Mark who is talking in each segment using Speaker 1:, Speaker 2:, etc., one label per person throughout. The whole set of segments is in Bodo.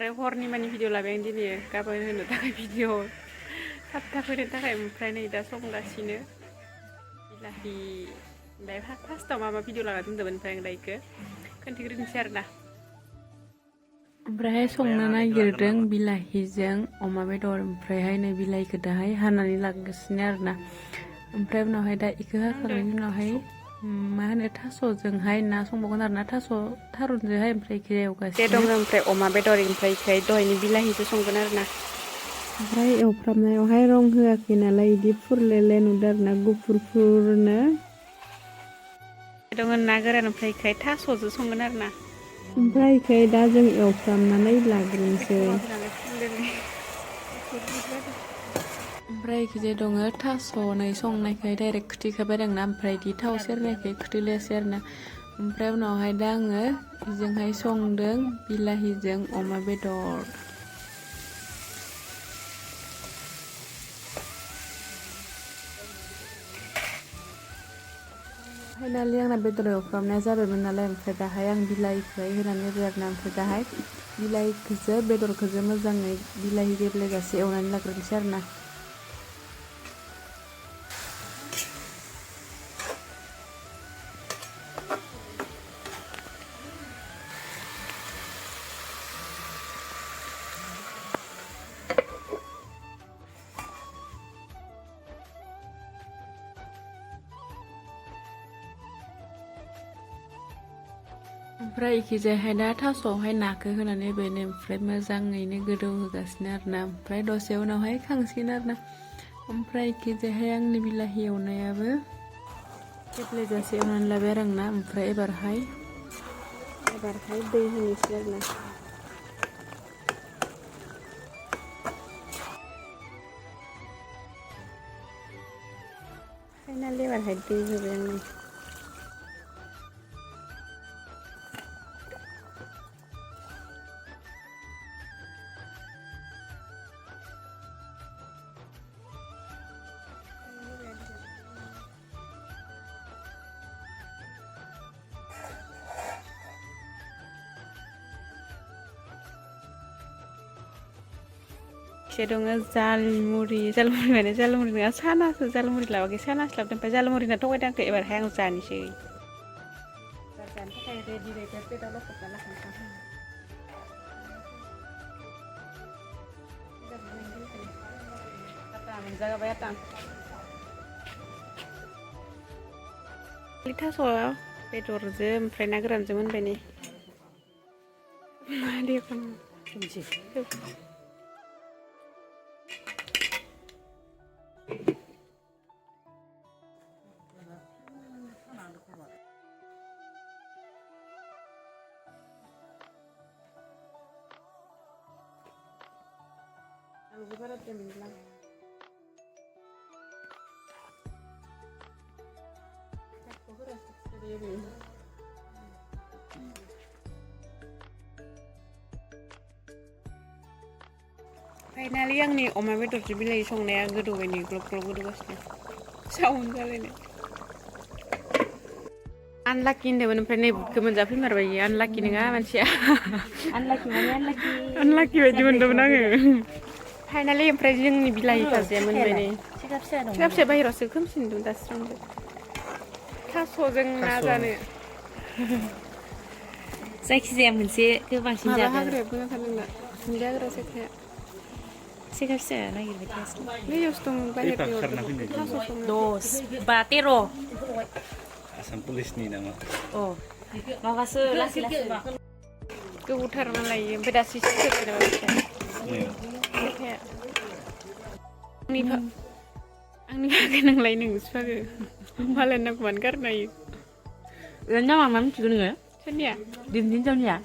Speaker 1: आरो हरनि मानि भिडिअ लाबाय आं दिनै गाबोन होनो थाखाय भिडिअ थाब थाब होनो थाखाय ओमफ्राय नै दा संगासिनो बिलाहि ओमफ्राय फार्स्टआव मा भिडिअ लाना दोनदोंमोन ओमफ्राय आं दा इखौ खोन्थिग्रोनोसै आरोना ओमफ्रायहाय संनो नागिरदों बिलाहिजों अमा बेदर ओमफ्रायहाय नै बिलाहिखौ दाहाय हानानै लागासिनो आरोना ओमफ्राय उनावहाय दा इखौ हाखांनायनि उनावहाय मा होनो थास'जोंहाय ना संबावगोन आरोना थारुनजोंहाय ओमफ्राय इखौ एवगासिनो दङ ओमफ्राय अमा बेदर ओमफ्राय इखौ दहायनि बिलाहिजों संगोन आरोना ओमफ्राय एवफ्रामनायावहाय रं होआखै नालाय इदि फुरलेले नुदों आरोना गुफुरफुरनो दङ ना गोरान ओमफ्राय इखौ थास'जों संगोन आरोना ओमफ्राय इखौ दा जों एवफ्रामनानै लाग्रोनोसै ओमफ्राय इखिजाय दङ थास'नै संनायखाय डाइरेक्ट खोथिखाबाय आरोना ओमफ्राय इदि थाव सेरनायखाय खोथैलायासै आरोना ओमफ्राय उनावहाय दा आङो बेजोंहाय संदों बिलाहिजों अमा बेदर फाइनालि आंना बेदर एवफ्रामनाया जाबायमोन नालाय ओमफ्राय दाहाय आं बिलाहिखौ होनानै होबाय आरोना ओमफ्राय दाहाय बिलाहिखौजों बेदरखौजों मोजाङै बिलाहि गेब्लेजासे एवनानै लाग्रोनोसै आरोना ओमफ्राय इखिजायहाय दा थास'आवहाय नाखौ होनानै होबायनो ओमफ्राय मोजाङैनो गोदौ होगासिनो आरोना ओमफ्राय दसे उनावहाय खांसिगोन आरोना ओमफ्राय इखिजायहाय आंनि बिलाहि एवनायाबो गेब्लेजासे एवनानै लाबाय आरो आंना ओमफ्राय एबारहाय दै होनोसै आरोना फाइनालि एबारहाय दै होबाय आङो से दङ जालमुरि माने जालमुरि नङा सानासो जालमुरि लाबाखै सानासो लाबोदों ओमफ्राय जालमुरिना थगायदों आंखौ एबारहाय आं जानोसै जानो थाखाय रेडि बेदर लखबना लाखानोसै मोनजाबाय आरो थास' बेदरजों ओमफ्राय ना गोरानजों मोनबाय नै फाइनालि आंनि अमा बेदरजों बिलाहि संनाया गोदौबाय नै ग्लब ग्लब गोदौगासिनो साउन्ड जालायनाय आनलाकि होनदोंमोन ओमफ्राय नै बुटखौ मोनजाफैमारबाय इयो आनलाकि नङा मानसिया आनलाकि बायदि मोनदोंमोन आङो फाइनालि ओमफ्राय जोंनि बिलाहि भाजाया मोनबाय नै फिसा फिसा बाहेरावसो खोमसि नुदों दासो संदों थास'जों ना जानो
Speaker 2: जायखिजाया मोनसेखौ बांसिन
Speaker 1: माबा
Speaker 2: जादों
Speaker 1: हाग्राया बुंना थांदोंना दुन्दिया हाग्रा सेखाया
Speaker 2: सेखा फिसा नागिरबाय थायासै
Speaker 1: नैयावसो दं बाहेरनियाव थास' संनो
Speaker 2: 10 बा 13
Speaker 3: आसाम पुलिसनि नामा
Speaker 2: अ माबासो लासै लासै
Speaker 1: गोबावथार नालाय ओमफ्राय दासो सिखारदों नामा सेखाया आंनि फागो नांलाय नोंसो फागो मालायनि नामखौ मानो गारनो हायो
Speaker 2: नामा मा मिथिगौ नोङो
Speaker 1: सोरनिया
Speaker 2: दिनदिन जावनिया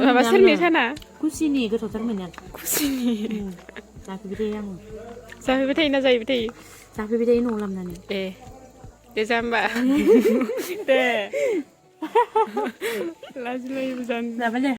Speaker 1: माबा सोरनि साना
Speaker 2: खुसिनि गोथावथार मोनो
Speaker 1: खुसिनि
Speaker 2: जाफैबाय थायो आङो
Speaker 1: जाफैबाय थायो ना जाहैबाय थायो
Speaker 2: जाफैबाय थायो न'आव लाबोनानै
Speaker 1: दे जा होमबा दे लाजिलायोबो जानो